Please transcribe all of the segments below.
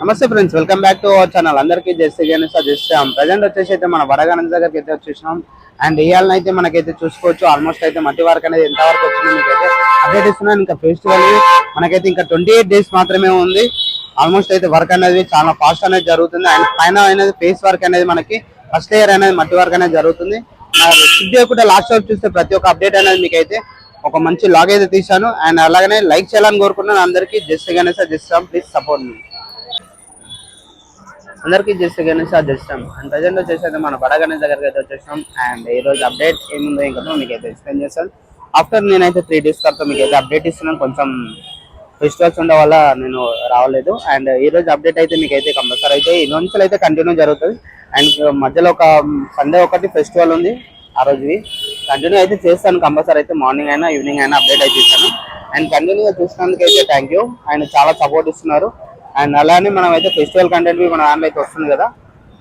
నమస్తే friends, welcome back to our channel. అందరికీ Jessie Ganesh చేస్తాం. ప్రజెంట్ వచ్చేసి అయితే మన వడగణేష్ దగ్గరికి అయితే వచ్చేసినాం. అండ్ ఇవాళ అయితే మనకైతే చూసుకోవచ్చు ఆల్మోస్ట్ అయితే మట్టి వర్క్ అనేది ఎంతవరకు వచ్చిందో మీకైతే అప్డేట్ ఇస్తున్నాను. ఇంకా ఫెస్టివల్ మనకైతే ఇంకా 28 డేస్ మాత్రమే ఉంది. ఆల్మోస్ట్ అయితే వర్క్ అనేది చాలా ఫాస్ట్ అనేది జరుగుతుంది. అండ్ పైన అనేది ఫేస్ వర్క్ అనేది మనకి ఫస్ట్ ఇయర్ అనేది మట్టి వర్క్ అనేది జరుగుతుంది. వీడియో కూడా లాస్ట్ వరకు చూస్తే ప్రతి ఒక్క అప్డేట్ అనేది మీకైతే ఒక మంచి లాగ్ అయితే తీశాను. అండ్ అలాగనే లైక్ చేయాలని కోరుకున్నాను. అందరికీ జెస్సీ గణేష్ చేస్తాం. ప్లీజ్ సపోర్ట్ మీ. అందరికీ జెస్సీ గణేష్ చేస్తాం. అండ్ ప్రజెంట్ వచ్చేసి మన వడగణేష్ దగ్గరికి అయితే వచ్చేసాం. అండ్ ఈ రోజు అప్డేట్ ఏముందో ఇంకా మీకైతే ఎక్స్ప్లెయిన్ చేస్తాను. ఆఫ్టర్ నేనైతే 3 డేస్ తర్వాత మీకైతే అప్డేట్ ఇస్తున్నాను. కొంచెం ఫెస్టివల్స్ ఉండడం వల్ల నేను రావలేదు. అండ్ ఈ రోజు అప్డేట్ అయితే మీకైతే కంపల్సరీ అయితే ఈ నుంచి అయితే కంటిన్యూ జరుగుతుంది. అండ్ మధ్యలో ఒక సండే ఒకటి ఫెస్టివల్ ఉంది. ఆ రోజు కంటిన్యూ అయితే చేస్తాను. కంపల్సరీ అయితే మార్నింగ్ అయినా ఈవినింగ్ అయినా అప్డేట్ అయితే ఇస్తాను. అండ్ కంటిన్యూగా చూసినందుకు అయితే థ్యాంక్ యూ. ఆయన చాలా సపోర్ట్ ఇస్తున్నారు. అండ్ అలానే మనం అయితే ఫెస్టివల్ కంటెంట్ మన దాంట్లో అయితే వస్తుంది కదా.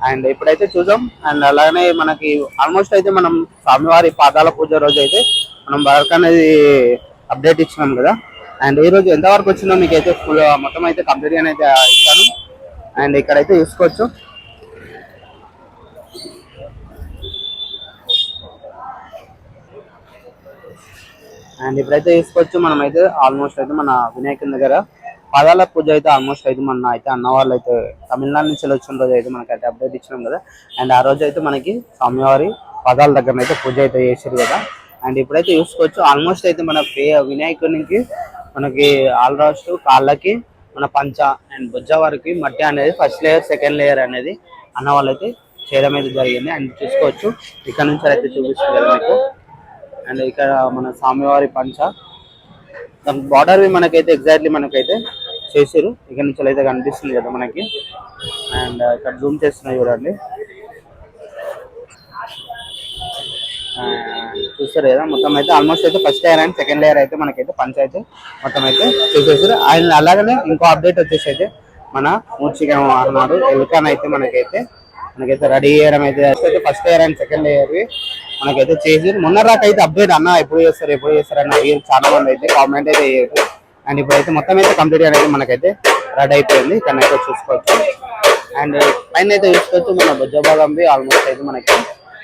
అండ్ ఇప్పుడైతే చూద్దాం. అండ్ అలానే మనకి ఆల్మోస్ట్ అయితే మనం స్వామివారి పాదాల పూజ రోజు అయితే మనం వర్క్ అనేది అప్డేట్ ఇచ్చినాం కదా. అండ్ ఈ రోజు ఎంతవరకు వచ్చిందో మీకైతే ఫుల్ మొత్తం అయితే కంప్లీట్గా అయితే ఇస్తాను. అండ్ ఇక్కడైతే చూసుకోవచ్చు. అండ్ ఇప్పుడైతే చూసుకోవచ్చు మనం అయితే ఆల్మోస్ట్ అయితే మన వినాయకుని దగ్గర పాదాల పూజ అయితే ఆల్మోస్ట్ అయితే మన అయితే అన్న వాళ్ళు అయితే తమిళనాడు నుంచి వచ్చిన రోజు అయితే మనకైతే అప్డేట్ ఇచ్చినాం కదా. అండ్ ఆ రోజు అయితే మనకి స్వామివారి పాదాల దగ్గర అయితే పూజ అయితే చేశారు కదా. అండ్ ఇప్పుడైతే చూసుకోవచ్చు ఆల్మోస్ట్ అయితే మన వినాయకునికి మనకి ఆల్మోస్ట్ కాళ్ళకి మన పంచ అండ్ బుజ్జ వరకు మట్టి అనేది ఫస్ట్ లేయర్ సెకండ్ లేయర్ అనేది అన్న వాళ్ళు అయితే చేయడం అయితే జరిగింది. అండ్ చూసుకోవచ్చు ఇక్కడ నుంచి అయితే చూపిస్తుంది కదా మీకు. అండ్ ఇక్కడ మన స్వామివారి పంచ దాని బార్డర్ మనకైతే ఎగ్జాక్ట్లీ మనకైతే చేసారు. ఇక్కడ నుంచి అయితే కనిపిస్తుంది కదా మనకి. అండ్ ఇక్కడ జూమ్ చేస్తున్నాయి చూడండి. చూస్తారు కదా మొత్తం అయితే ఆల్మోస్ట్ అయితే first layer and second layer అయితే మనకైతే పంచ అయితే మొత్తం అయితే చేసేసారు. ఆయన అలాగనే ఇంకో అప్డేట్ వచ్చేసి అయితే మన మూర్చిగా అన్నాడు ఎలుకన్ అయితే మనకైతే రెడీ చేయడం అయితే first layer and second layer మనకైతే చేసి మొన్న రాకైతే అప్డేట్ అన్న ఎప్పుడు చేస్తారు అన్న చాలా మంది అయితే కామెంట్ అయితే చేయరు. అండ్ ఇప్పుడైతే మొత్తం అయితే కంప్లీట్ అనేది మనకైతే రెడీ అయిపోయింది. ఇక్కడ అయితే చూసుకోవచ్చు. అండ్ పైన అయితే చూసుకోవచ్చు మన బుజ్జ భాగం ఆల్మోస్ట్ అయితే మనకి.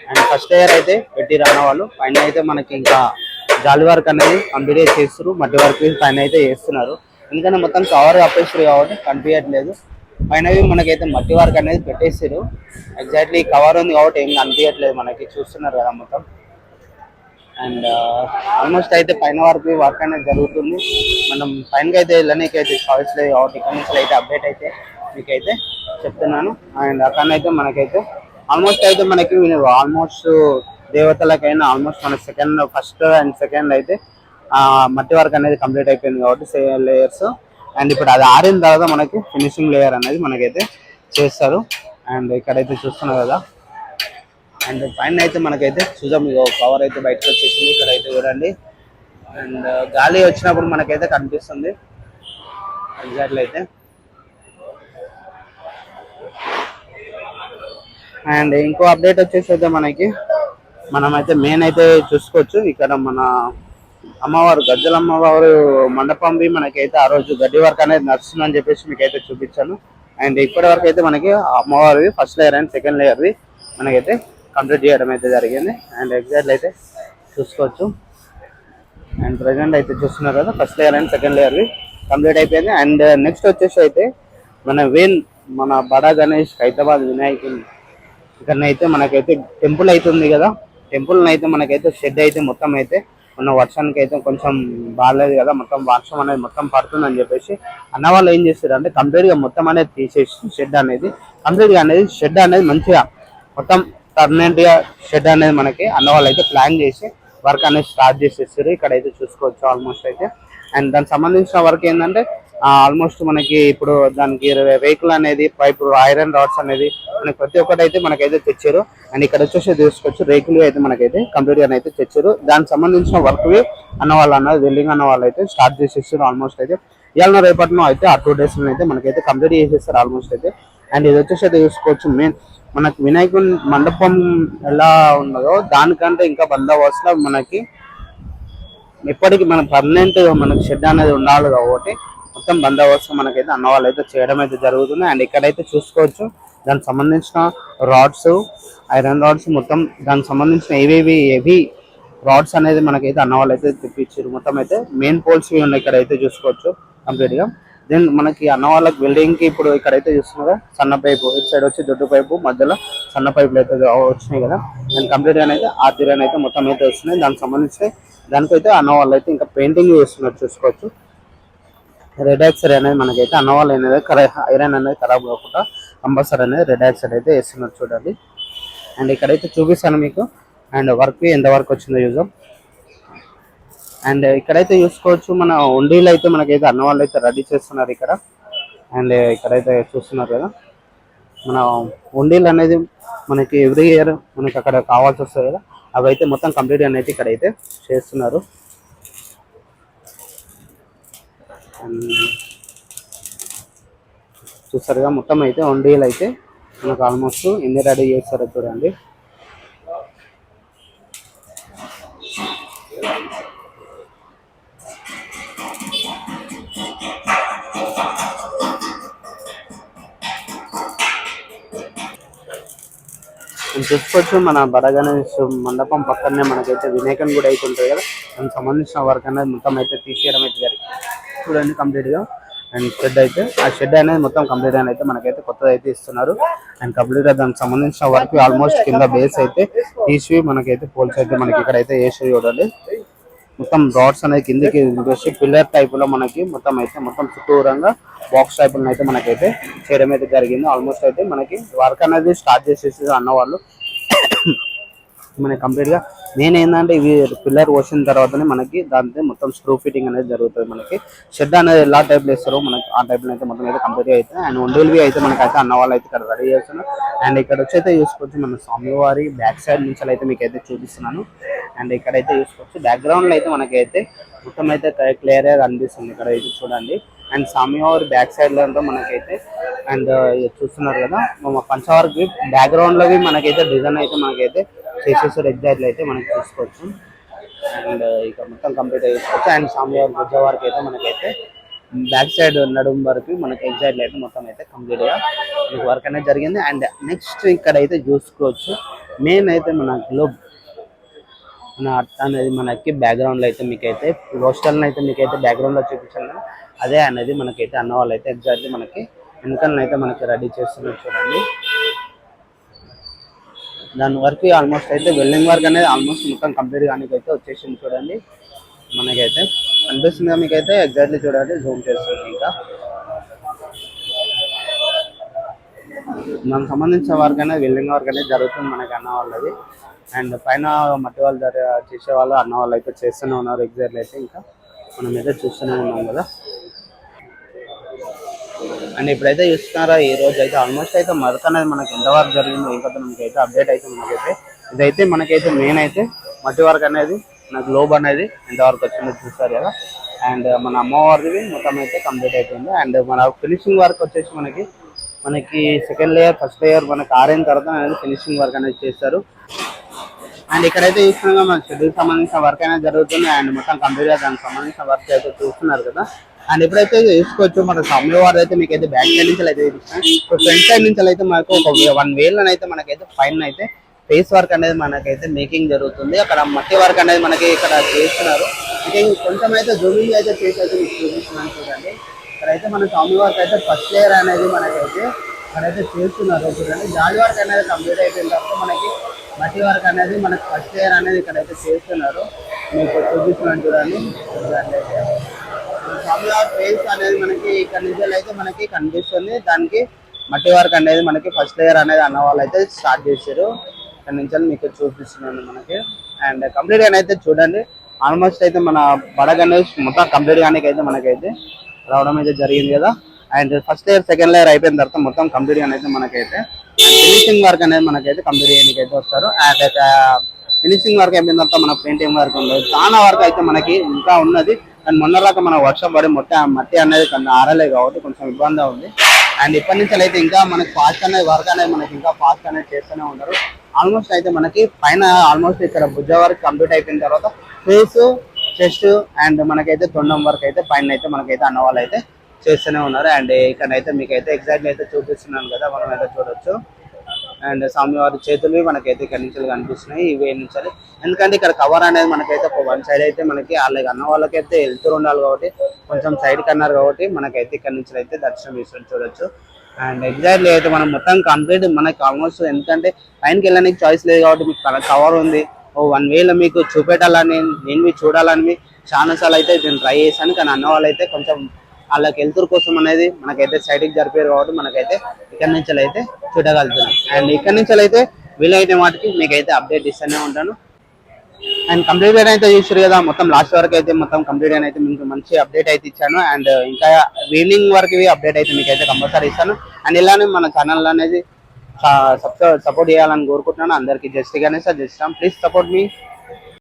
అండ్ ఫస్ట్ లేయర్ అయితే పెట్టి రాన వాళ్ళు పైన అయితే మనకి ఇంకా జాలి వర్క్ అనేది కంప్లీట్ చేస్తారు. మట్టి వర్క్ పైన అయితే చేస్తున్నారు. ఎందుకంటే మొత్తం కవర్ కప్పేస్తారు కాబట్టి కనిపించట్లేదు. పైన మనకైతే మట్టి వర్క్ అనేది పెట్టేసారు. ఎగ్జాక్ట్లీ కవర్ ఉంది కాబట్టి ఏం కనిపించట్లేదు మనకి. చూస్తున్నారు కదా మొత్తం. అండ్ ఆల్మోస్ట్ అయితే పైన వర్క్ అనేది జరుగుతుంది. మనం పైనకి అయితే వెళ్ళడానికి అయితే చాయిస్ లేదు కాబట్టి ఇక్కడ నుంచి అయితే అప్డేట్ అయితే మీకైతే చెప్తున్నాను. అండ్ అక్కడనైతే మనకైతే ఆల్మోస్ట్ అయితే మనకి ఆల్మోస్ట్ దేవతలకైనా ఆల్మోస్ట్ మన ఫస్ట్ అండ్ సెకండ్ అయితే మట్టి వర్క్ అనేది కంప్లీట్ అయిపోయింది కాబట్టి సేమ్ లేయర్స్. అండ్ ఇప్పుడు అది ఆరిన తర్వాత మనకి ఫినిషింగ్ లేయర్ అనేది మనకైతే చేస్తారు. అండ్ ఇక్కడైతే చూస్తున్నారు కదా. అండ్ పైన అయితే మనకైతే చూద్దాం కవర్ అయితే బయటకు వచ్చేసింది. ఇక్కడైతే చూడండి. అండ్ గాలి వచ్చినప్పుడు మనకైతే కనిపిస్తుంది ఎగ్జాక్ట్లీ అయితే. అండ్ ఇంకో అప్డేట్ వచ్చేసి అయితే మనమైతే మెయిన్ అయితే చూసుకోవచ్చు. ఇక్కడ మన అమ్మవారు గజ్జల అమ్మవారు మండపం మనకైతే ఆ రోజు గడ్డి వర్క్ అనేది నడుస్తుందని చెప్పేసి మీకైతే చూపించాను. అండ్ ఇప్పటి వరకు అయితే మనకి అమ్మవారివి ఫస్ట్ లేయర్ అండ్ సెకండ్ లేయర్వి మనకైతే కంప్లీట్ చేయడం అయితే జరిగింది. అండ్ ఎగ్జాక్ట్లీ అయితే చూసుకోవచ్చు. అండ్ ప్రజెంట్ అయితే చూస్తున్నారు కదా ఫస్ట్ లేయర్ అండ్ సెకండ్ లేయర్వి కంప్లీట్ అయిపోయింది. అండ్ నెక్స్ట్ వచ్చేసి అయితే మన బడా గణేష్ హైదరాబాద్ వినాయకుని ఇక్కడనైతే మనకైతే టెంపుల్ అవుతుంది కదా, టెంపుల్ అయితే మనకైతే షెడ్ అయితే మొత్తం అయితే ఉన్న వర్షానికి అయితే కొంచెం బాగాలేదు కదా, మొత్తం వర్షం అనేది మొత్తం పడుతుందని చెప్పేసి అన్న వాళ్ళు ఏం చేస్తారు అంటే కంప్లీట్ గా మొత్తం అనేది తీసేసి షెడ్ అనేది కంప్లీట్ గా అనేది షెడ్ అనేది మంచిగా మొత్తం పర్మనెంట్ గా షెడ్ అనేది మనకి అన్న వాళ్ళు అయితే ప్లాన్ చేసి వర్క్ అనేది స్టార్ట్ చేసేస్తారు. ఇక్కడ అయితే చూసుకోవచ్చు ఆల్మోస్ట్ అయితే. అండ్ దానికి సంబంధించిన వర్క్ ఏంటంటే ఆల్మోస్ట్ మనకి ఇప్పుడు దానికి రేకులు అనేది పైపు ఐరన్ రాడ్స్ అనేది మనకి ప్రతి ఒక్కటి అయితే మనకైతే తెచ్చారు. అండ్ ఇక్కడ వచ్చేసి తీసుకోవచ్చు రేకులు అయితే మనకైతే కంప్లీట్ గా అయితే తెచ్చారు. దానికి సంబంధించిన వర్క్ అన్న వాళ్ళు వెల్డింగ్ అన్న వాళ్ళు అయితే స్టార్ట్ చేసేస్తారు ఆల్మోస్ట్ అయితే. ఇవాళ రేపట్లో అయితే ఆ 2 days అయితే మనకైతే కంప్లీట్ చేసేస్తారు ఆల్మోస్ట్ అయితే. అండ్ ఇది వచ్చేసి అయితే చూసుకోవచ్చు మనకి వినాయకుని మండపం ఎలా ఉన్నదో దానికంటే ఇంకా బందోబస్తులో మనకి ఇప్పటికి మన పర్మనెంట్ మనకి షెడ్ అనేది ఉండాలి కాబట్టి మొత్తం బందోబస్తు మనకైతే అన్న వాళ్ళు అయితే చేయడం అయితే జరుగుతుంది. అండ్ ఇక్కడైతే చూసుకోవచ్చు దానికి సంబంధించిన రాడ్స్ ఐరన్ రాడ్స్ మొత్తం దానికి సంబంధించిన ఏవి రాడ్స్ అనేది మనకైతే అన్న వాళ్ళు అయితే తెప్పించారు. మొత్తం అయితే మెయిన్ పోల్స్ ఉన్నాయి ఇక్కడైతే చూసుకోవచ్చు కంప్లీట్ గా. దెన్ మనకి అన్న వాళ్ళకి వెల్డింగ్ కి ఇప్పుడు ఇక్కడైతే చూస్తున్నారా సన్న పైపు ఇటు సైడ్ వచ్చి దొడ్డు పైపు మధ్యలో సన్న పైపులు అయితే వచ్చినాయి కదా, దాని కంప్లీట్ గా అయితే ఆ తీరాన్ని అయితే మొత్తం అయితే వస్తున్నాయి. దానికి సంబంధించి దానికైతే అన్న వాళ్ళు అయితే ఇంకా పెయింటింగ్ చేస్తున్నారు చూసుకోవచ్చు. రెడ్ ఆక్సైడ్ అనేది మనకైతే అన్న వాళ్ళు అనేది ఐరన్ అనేది ఖరాబ్ కాకుండా కంపల్సరీ అనేది రెడ్ ఆక్సైడ్ అయితే వేస్తున్నారు చూడండి. అండ్ ఇక్కడైతే చూపిస్తాను మీకు అండ్ వర్క్ ఎంత వరకు వచ్చిందో చూద్దాం. అండ్ ఇక్కడైతే చూసుకోవచ్చు మన ఉండీలు అయితే మనకైతే అన్న వాళ్ళు అయితే రెడీ చేస్తున్నారు ఇక్కడ. అండ్ ఇక్కడైతే చూస్తున్నారు కదా మన ఉండీలు అనేది మనకి ఎవ్రీ ఇయర్ మనకి అక్కడ కావాల్సి వస్తుంది కదా, అవి అయితే మొత్తం కంప్లీట్ అనేది ఇక్కడైతే చేస్తున్నారు. చూస్తారుగా మొత్తం అయితే ఉండీలు అయితే మనకు ఆల్మోస్ట్ ఎన్ని రెడీ చేస్తారో చూడండి. చూసుకోవచ్చు మన బడా గణేష్ మండపం పక్కనే మనకైతే వినాయకుని కూడా అయితే ఉంటుంది కదా, దానికి సంబంధించిన వర్క్ అనేది మొత్తం అయితే తీసేయడం అయితే జరిగింది చూడండి కంప్లీట్ గా. అండ్ షెడ్ అయితే ఆ షెడ్ అనేది మొత్తం కంప్లీట్ అని అయితే మనకైతే కొత్తది అయితే ఇస్తున్నారు. అండ్ కంప్లీట్ గా దానికి సంబంధించిన వర్క్ ఆల్మోస్ట్ కింద బేస్ అయితే తీసి మనకైతే పోల్స్ అయితే మనకి ఇక్కడైతే వేసి చూడండి. మొత్తం రాడ్స్ అనేది కిందకి వేసి పిల్లర్ టైప్ లో మనకి మొత్తం చుట్టూరంగా బాక్స్ టైప్ అయితే మనకైతే చేయడం అయితే జరిగింది. ఆల్మోస్ట్ అయితే మనకి వర్క్ అనేది స్టార్ట్ చేసేసి అన్న వాళ్ళు మనకి కంప్లీట్ గా మెయిన్ ఏంటంటే ఇవి పిల్లర్ పోసిన తర్వాతనే మనకి దాంతో మొత్తం స్క్రూ ఫిట్టింగ్ అనేది జరుగుతుంది. మనకి షెడ్ అనేది ఎలా టైప్ వేస్తారో మనకి ఆ టైప్ లో అయితే మొత్తం అయితే కంప్లీట్ గా అయితే. అండ్ ఉండేవి అయితే మనకైతే అన్న వాళ్ళు అయితే ఇక్కడ రెడీ చేస్తున్నారు. అండ్ ఇక్కడ వచ్చి అయితే చూసుకోవచ్చు మన స్వామివారి బ్యాక్ సైడ్ నుంచి అయితే మీకు అయితే చూపిస్తున్నాను. అండ్ ఇక్కడైతే చూసుకోవచ్చు బ్యాక్గ్రౌండ్ లో అయితే మనకైతే మొత్తం అయితే క్లియర్ గా కనిపిస్తుంది ఇక్కడ అయితే చూడండి. అండ్ స్వామివారి బ్యాక్ సైడ్ లో మనకైతే అండ్ చూస్తున్నారు కదా పంచవారికి బ్యాక్గ్రౌండ్ లోవి మనకైతే డిజైన్ అయితే మనకైతే చేసేసారు ఎగ్జాక్ట్లీ అయితే మనకి చూసుకోవచ్చు. అండ్ ఇక మొత్తం కంప్లీట్ చేసుకోవచ్చు. అండ్ స్వామివారి గుజ్జ వరకు అయితే మనకైతే బ్యాక్ సైడ్ నడుము వరకు మనకి ఎగ్జాక్ట్లీ అయితే మొత్తం అయితే కంప్లీట్ గా వర్క్ అనేది జరిగింది. అండ్ నెక్స్ట్ ఇక్కడ అయితే చూసుకోవచ్చు మెయిన్ అయితే మన గ్లోబ్ మన అట్ట అనేది మనకి బ్యాక్గ్రౌండ్ లో అయితే మీకైతే రోస్టల్ అయితే మీకైతే బ్యాక్గ్రౌండ్ లో చూపించాను అదే అనేది మనకైతే అన్న వాళ్ళు అయితే ఎగ్జాక్ట్లీ మనకి వెనకాల అయితే మనకి రెడీ చేస్తున్నారు చూడండి. దాని వరకు ఆల్మోస్ట్ అయితే వెల్డింగ్ వర్క్ అనేది ఆల్మోస్ట్ మొత్తం కంప్లీట్ కానీ అయితే వచ్చేసింది చూడండి. మనకైతే అనిపిస్తుంది మీకైతే ఎగ్జాక్ట్లీ చూడండి జూమ్ చేస్తుంది. ఇంకా దానికి సంబంధించిన వర్క్ అనేది వెల్డింగ్ వర్క్ అనేది జరుగుతుంది మనకి అన్న వాళ్ళది. అండ్ పైన మట్టి వాళ్ళు చేసే వాళ్ళు అన్న వాళ్ళు అయితే చేస్తూనే ఉన్నారు ఎగ్జాక్ట్లీ అయితే ఇంకా మనం అయితే చూస్తూనే ఉన్నాం కదా. అండ్ ఇప్పుడైతే చూస్తున్నారా ఈ రోజు అయితే ఆల్మోస్ట్ అయితే వర్క్ అనేది మనకి ఎంతవరకు జరిగిందో ఇంకా మనకైతే అప్డేట్ అయితే మనకైతే ఇదైతే మనకైతే మెయిన్ అయితే మట్టి వర్క్ అనేది మన గ్లోబ్ అనేది ఎంతవరకు వచ్చిందో చూస్తారు కదా. అండ్ మన అమ్మవారిది మొత్తం అయితే కంప్లీట్ అయిపోయింది. అండ్ మన ఫినిషింగ్ వర్క్ వచ్చేసి మనకి సెకండ్ లేయర్ ఫస్ట్ లేయర్ మనకి ఆరైన తర్వాత అనేది ఫినిషింగ్ వర్క్ అనేది చేస్తారు. అండ్ ఇక్కడైతే చూస్తున్నాగా మన షెడ్యూల్ సంబంధించిన వర్క్ అనేది జరుగుతుంది. అండ్ మొత్తం కంప్లీట్ గా దానికి సంబంధించిన వర్క్ అయితే చూస్తున్నారు కదా. అండ్ ఎప్పుడైతే చూసుకోవచ్చు మన స్వామివారి అయితే మీకైతే బ్యాక్ సైడ్ నుంచి అయితే ఫ్రంట్ సైడ్ నుంచి అయితే మనకు ఒక 1 wheel అయితే మనకైతే పైన అయితే ఫేస్ వర్క్ అనేది మనకైతే మేకింగ్ జరుగుతుంది. అక్కడ మట్టి వర్క్ అనేది మనకి ఇక్కడ చేస్తున్నారు. ఇక కొంచెం అయితే జూమింగ్ అయితే చేసి అయితే మీకు చూపిస్తున్నాను చూడండి. ఇక్కడైతే మన స్వామి వారికి అయితే ఫస్ట్ లేయర్ అనేది మనకైతే ఇక్కడైతే చేస్తున్నారు చూడండి. జాలి వర్క్ అనేది కంప్లీట్ అయిపోయిన తర్వాత మనకి మట్టి వర్క్ అనేది మనకి ఫస్ట్ లేయర్ అనేది ఇక్కడైతే చేస్తున్నారు. మీకు చూపిస్తున్నాను చూడండి. చూడండి అయితే స్వామి వారి ఫేస్ అనేది మనకి ఇక్కడ నుంచి అయితే మనకి కనిపిస్తుంది. దానికి మట్టి వర్క్ అనేది మనకి ఫస్ట్ లేయర్ అనేది అన్న వాళ్ళు అయితే స్టార్ట్ చేశారు. ఇక్కడ నుంచి మీకు చూపిస్తున్నాను మనకి. అండ్ కంప్లీట్ గా అయితే చూడండి. ఆల్మోస్ట్ అయితే మన బడ గణేష్ మొత్తం కంప్లీట్ గానే అయితే మనకైతే రావడం అయితే జరిగింది కదా. And first layer second layer అయిపోయిన తర్వాత మొత్తం కంప్లీట్ గా అయితే మనకైతే ఫినిషింగ్ వర్క్ అనేది మనకైతే కంప్లీట్ చేయడానికి అయితే వస్తారు. అండ్ ఫినిషింగ్ వర్క్ అయిపోయిన తర్వాత మన పెయింటింగ్ వర్క్ ఉండదు, చాలా వర్క్ అయితే మనకి ఇంకా ఉన్నది. అండ్ మొన్నలాగా మన వర్షం పడి మొత్తం మట్టి అనేది ఆరలే కాబట్టి కొంచెం ఇబ్బంది ఉంది. అండ్ ఇప్పటి నుంచి అయితే ఇంకా మనకి ఫాస్ట్ అనేది వర్క్ అనేది మనకి ఇంకా ఫాస్ట్ అనేది చేస్తూనే ఉంటారు. ఆల్మోస్ట్ అయితే మనకి పైన ఆల్మోస్ట్ ఇక్కడ భుజ వర్క్ కంప్లీట్ అయిపోయిన తర్వాత ఫేస్, చెస్ట్ అండ్ మనకైతే తొండం వర్క్ అయితే పైన అయితే మనకైతే అన్న వాళ్ళు అయితే చేస్తూనే ఉన్నారు. అండ్ ఇక్కడైతే మీకైతే ఎగ్జాక్ట్లీ అయితే చూపిస్తున్నాను కదా, మనం అయితే చూడొచ్చు. అండ్ స్వామివారి చేతులు మనకైతే ఇక్కడ నుంచి కనిపిస్తున్నాయి ఇవే నుంచి. ఎందుకంటే ఇక్కడ కవర్ అనేది మనకైతే వన్ సైడ్ అయితే మనకి వాళ్ళకి అన్న వాళ్ళకైతే వెళ్తూ ఉండాలి కాబట్టి కొంచెం సైడ్ కన్నారు కాబట్టి మనకైతే ఇక్కడ నుంచి అయితే దర్శనం ఇస్తుంది చూడొచ్చు. అండ్ ఎగ్జాక్ట్లీ అయితే మనం మొత్తం కంప్లీట్ మనకి ఆల్మోస్ట్ ఎందుకంటే పైనకి వెళ్ళడానికి చాయిస్ లేదు కాబట్టి మీకు కవర్ ఉంది. వన్ వేలో మీకు చూపెట్టాలని నేను మీకు చూడాలని చాలా సార్లు అయితే నేను ట్రై చేశాను. కానీ అన్న వాళ్ళు అయితే కొంచెం వాళ్ళకి వెళ్తురు కోసం అనేది మనకైతే సైడ్కి జరిపారు కాబట్టి మనకైతే ఇక్కడ నుంచి అయితే చూడగలుగుతున్నాం. అండ్ ఇక్కడ నుంచి అయితే వీలైన వాటికి మీకైతే అప్డేట్ ఇస్తూనే ఉంటాను. అండ్ కంప్లీట్ గా అయితే చూసారు కదా, మొత్తం లాస్ట్ వరకు అయితే మొత్తం కంప్లీట్ గా అయితే మీకు మంచి అప్డేట్ అయితే ఇచ్చాను. అండ్ ఇంకా ఈవినింగ్ వరకు అప్డేట్ అయితే మీకు అయితే కంపల్సరీ ఇస్తాను. అండ్ ఇలానే మన ఛానల్ అనేది సపోర్ట్ చేయాలని కోరుకుంటున్నాను. అందరికీ జస్ట్ గానే సజెస్ట్ ప్లీజ్ సపోర్ట్ మీ.